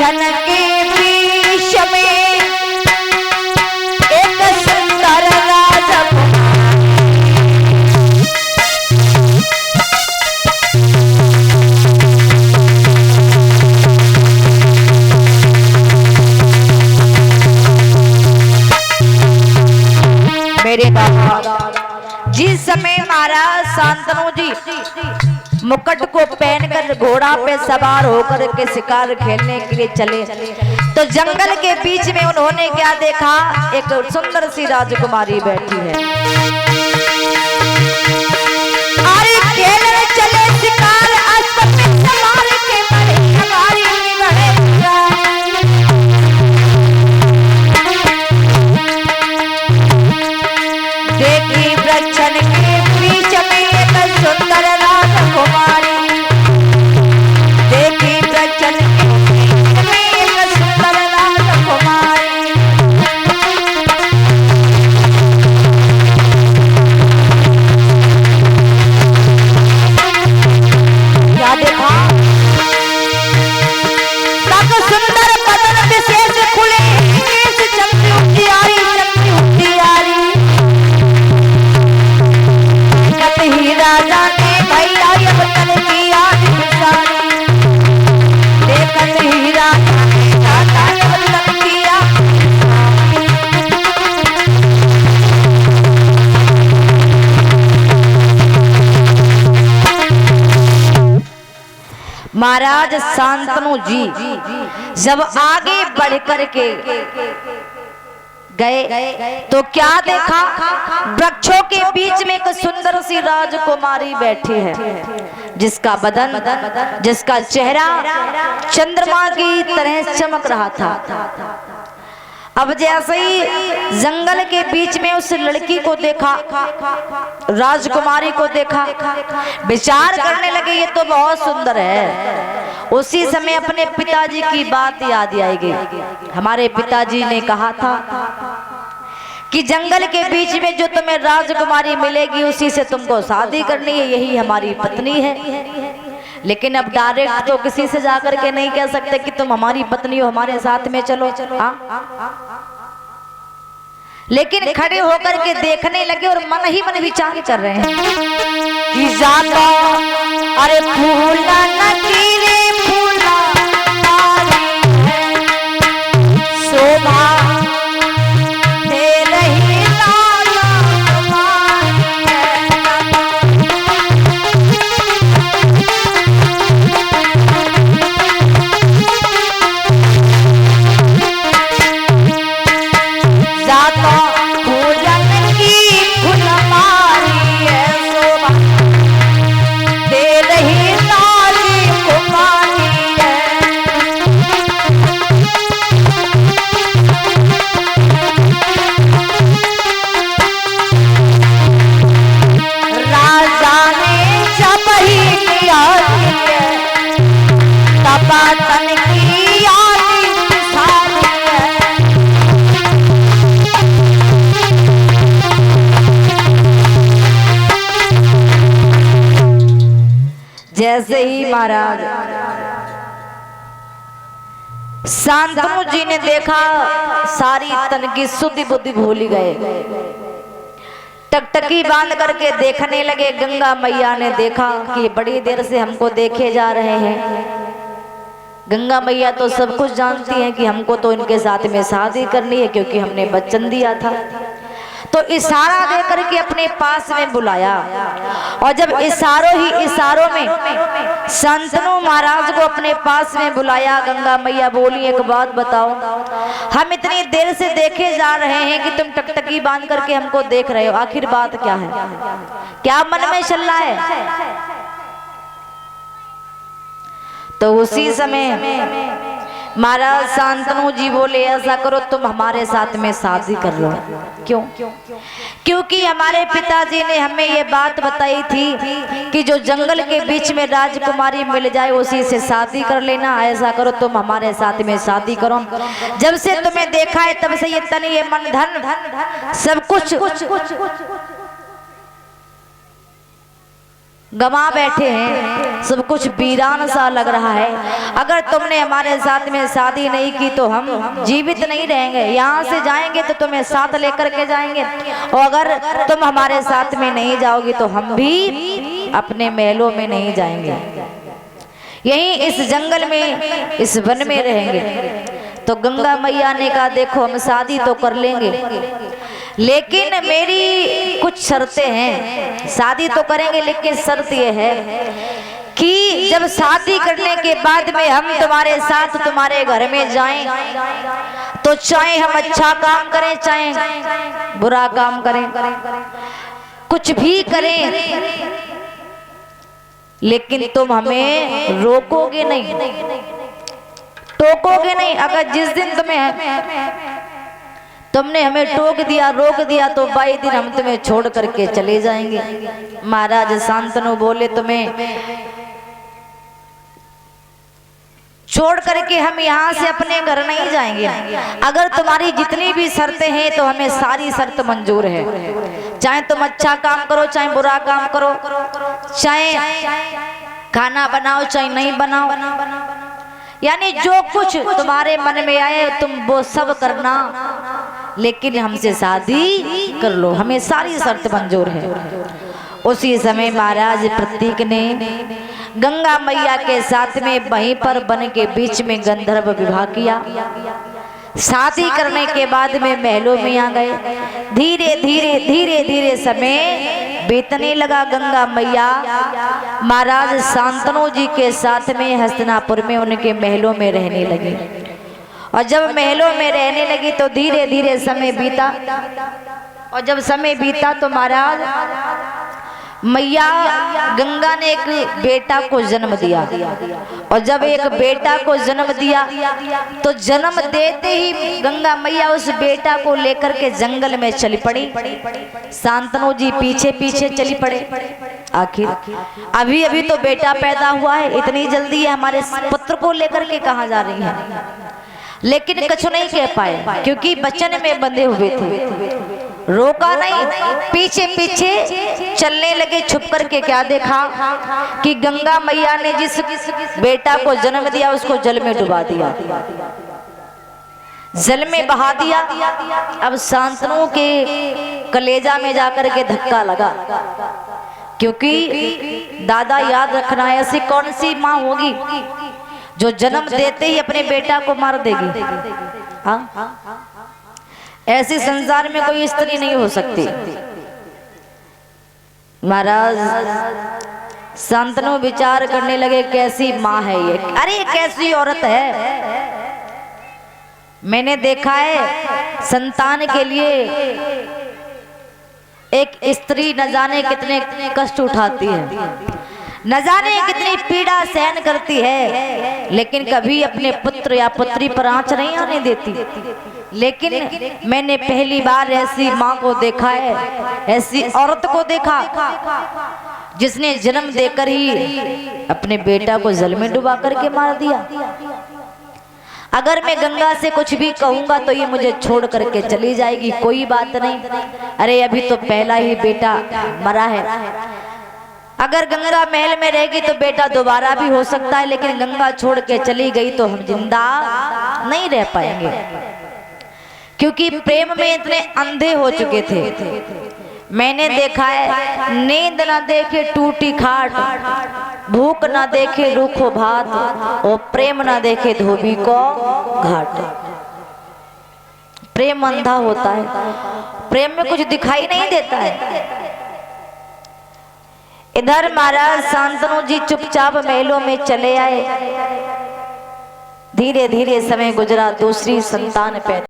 वृक्षन के बीच में एक सुंदर मेरे बाबा जिस समय महाराज शांतनु जी मुकुट को पहनकर घोड़ा पे सवार होकर के शिकार खेलने के लिए चले तो जंगल के बीच में उन्होंने क्या देखा, एक सुंदर सी राजकुमारी बैठी है। अरे खेलने चले शिकार सवार के बड़े सवारी देखी वृक्षन के बीच में एक सुंदर राजकुमारी, देखी वृक्षन के बीच में एक सुंदर राजकुमारी। क्या देखा, तब सुंदर बदन विशेष खुले चलती उठती आ रही, चलती उठती आ रही। ही राजा ने भैया ये बदन किया निशानी, देखत ही राजा ने राजा ये बदन किया। महाराज शांतनु जी जब आगे बढ़ कर के गए तो क्या देखा, वृक्षों के बीच में एक सुंदर सी राजकुमारी बैठी है, जिसका बदन, जिसका चेहरा चंद्रमा की तरह चमक रहा था। अब जैसे ही जंगल के बीच में उस लड़की को देखा, राजकुमारी को देखा, विचार करने लगे ये तो बहुत सुंदर है। उसी समय अपने पिताजी की बात याद आएगी। हमारे पिताजी ने कहा था कि जंगल के बीच में जो तुम्हें राजकुमारी मिलेगी उसी से तुमको शादी करनी है, यही हमारी पत्नी है। लेकिन अब डायरेक्ट तो किसी से जाकर के नहीं कह सकते कि तुम हमारी पत्नी हो, हमारे साथ में चलो। लेकिन खड़े होकर के देखने लगे और मन ही मन विचार कर रहे हैं कि जाता अरे फूला नकीले फूला शोभा दे रही लाला जाता फूलन की फुलमारी है शोभा दे रही लाली कुमारी है। राजा ने जब ही किया तपातन की आदि सारी है। जैसे ही महाराज शांतनु जी ने देखा, सारी तन की शुद्धि बुद्धि भूल गए, टकटकी बांध करके देखने लगे। गंगा मैया ने देखा कि बड़ी देर से हमको देखे जा रहे हैं। गंगा मैया तो सब कुछ जानती हैं कि हमको तो इनके साथ में शादी करनी है, क्योंकि हमने वचन दिया था। तो इशारा दे करके अपने पास में बुलाया, और जब इशारों में शांतनु महाराज को अपने पास में बुलाया, गंगा मैया बोली एक बात बताओ, हम इतनी देर से देखे जा रहे हैं कि तुम टकटकी बांध करके हमको देख रहे हो, आखिर बात क्या है, क्या मन में चल रहा है। तो उसी समय महाराज शांतनु जी बोले ऐसा करो तुम हमारे साथ में शादी कर लो। क्यों? क्योंकि हमारे पिताजी ने हमें ये बात बताई थी कि जो जंगल के बीच में राजकुमारी मिल जाए उसी से शादी कर लेना। ऐसा करो तुम हमारे साथ में शादी करो। जब से तुम्हें देखा है तब से ये तन ये मन धन सब कुछ गवा बैठे हैं। सब कुछ वीरान सा लग रहा है। अगर तुमने हमारे साथ में शादी नहीं की तो हम जीवित नहीं रहेंगे, यहाँ से जाएंगे तो तुम्हें साथ लेकर के जाएंगे, और अगर तुम हमारे साथ में नहीं जाओगी तो हम भी अपने महलों में नहीं जाएंगे, यहीं इस जंगल में इस वन में रहेंगे। तो गंगा मैया ने कहा देखो हम शादी तो कर लेंगे, लेकिन मेरी कुछ शर्तें हैं। शादी तो करेंगे लेकिन शर्त यह है कि जब शादी करने के बाद में हम तुम्हारे साथ तुम्हारे घर में जाएं तो चाहे हम अच्छा काम करें चाहे बुरा काम करें, कुछ भी करें, लेकिन तुम हमें रोकोगे नहीं, टोकोगे नहीं। अगर जिस दिन तुमने हमें टोक दिया रोक दिया तो 22 दिन हम तुम्हें छोड़ करके चले जाएंगे। महाराज शांतनु बोले तुम्हें छोड़ करके हम यहाँ से अपने घर नहीं जाएंगे, अगर तुम्हारी जितनी भी शर्तें हैं तो हमें सारी शर्त मंजूर है, चाहे तुम अच्छा काम करो चाहे बुरा काम करो, चाहे खाना बनाओ चाहे नहीं बनाओ, यानी जो कुछ तुम्हारे मन में आए तुम वो सब करना, लेकिन हमसे शादी कर लो, हमें सारी शर्त मंजूर है। उसी समय महाराज प्रतीक ने गंगा मैया के साथ में वहीं पर वन के बीच में गंधर्व विवाह किया। शादी करने के बाद में महलों में आ गए। धीरे धीरे धीरे धीरे समय बीतने लगा। गंगा मैया महाराज शांतनु जी के साथ में हस्तिनापुर में उनके महलों में रहने लगी, और जब महलों में रहने लगी तो धीरे धीरे समय बीता, और जब समय बीता तो महाराज मैया गंगा ने एक बेटा को जन्म दिया, और जब एक बेटा को जन्म दिया तो जन्म देते ही गंगा मैया उस बेटा को लेकर के जंगल में चली पड़ी। शांतनु जी पीछे पीछे चली पड़े। आखिर अभी अभी तो बेटा पैदा हुआ है, इतनी जल्दी हमारे पुत्र को लेकर के कहाँ जा रही है, लेकिन कुछ नहीं कह पाए क्योंकि बचन में बंधे हुए थे। रोका नहीं, पीछे पीछे चलने लगे। छुप करके क्या देखा कि गंगा मैया ने जिस बेटा को जन्म दिया उसको जल में डुबा दिया, जल में बहा दिया। अब शांतनु के कलेजा में जाकर के धक्का लगा, क्योंकि दादा याद रखना ऐसी कौन सी माँ होगी जो जन्म देते ही अपने बेटा को मार देगी। हाँ, ऐसे संसार में कोई स्त्री नहीं हो सकती। महाराज शांतनु विचार करने लगे कैसी माँ है ये, अरे कैसी औरत है। मैंने देखा है संतान के लिए एक स्त्री न जाने कितने कष्ट उठाती है, न जाने कितनी पीड़ा सहन करती है, लेकिन कभी अपने पुत्र या पुत्री पर आंच नहीं आने देती। लेकिन मैंने पहली बार ऐसी माँ को देखा है, ऐसी औरत को देखा जिसने जन्म देकर ही अपने बेटा को जल में डुबा करके मार दिया। अगर मैं गंगा से कुछ भी कहूंगा तो ये मुझे छोड़ करके चली जाएगी, कोई बात नहीं, अरे अभी तो पहला ही बेटा मरा है। अगर गंगा महल में रहेगी तो बेटा दोबारा भी हो सकता है, लेकिन गंगा छोड़ के चली गई तो हम जिंदा नहीं रह पाएंगे, क्योंकि प्रेम में इतने अंधे हो चुके थे। मैंने देखा है नींद ना देखे टूटी खाट, भूख ना देखे रूखो भात, और प्रेम ना देखे धोबी को घाट। प्रेम अंधा होता है, प्रेम में कुछ दिखाई नहीं देता है। इधर महाराज शांतनु जी चुपचाप महलों में चले आए। धीरे धीरे समय गुजरा, दूसरी संतान पैदा